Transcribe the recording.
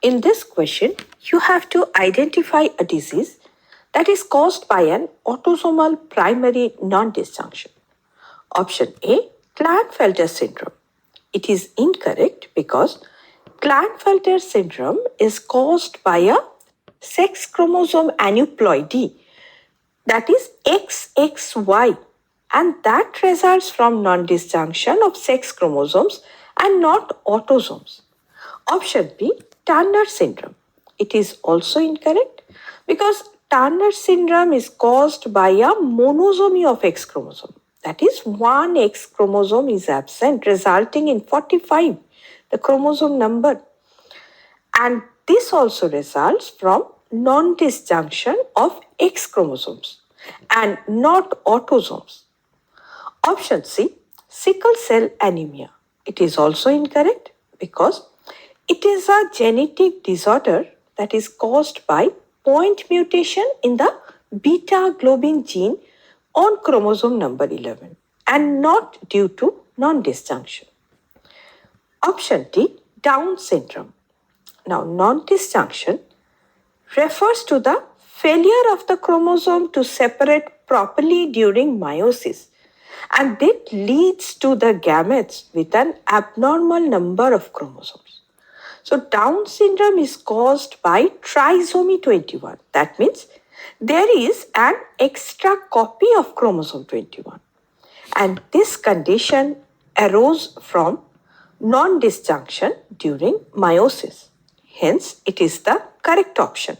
In this question, you have to identify a disease that is caused by an autosomal primary non-disjunction. Option A, Klinefelter syndrome. It is incorrect because Klinefelter syndrome is caused by a sex chromosome aneuploidy, that is XXY, and that results from non-disjunction of sex chromosomes and not autosomes. Option B, Turner syndrome. It is also incorrect because Turner syndrome is caused by a monosomy of X chromosome. That is, one X chromosome is absent, resulting in 45, the chromosome number. And this also results from non-disjunction of X chromosomes and not autosomes. Option C, sickle cell anemia. It is also incorrect because it is a genetic disorder that is caused by point mutation in the beta globin gene on chromosome number 11 and not due to non-disjunction. Option D, Down syndrome. Now, non-disjunction refers to the failure of the chromosome to separate properly during meiosis, and it leads to the gametes with an abnormal number of chromosomes. So Down syndrome is caused by trisomy 21. That means there is an extra copy of chromosome 21. And this condition arose from non-disjunction during meiosis. Hence, it is the correct option.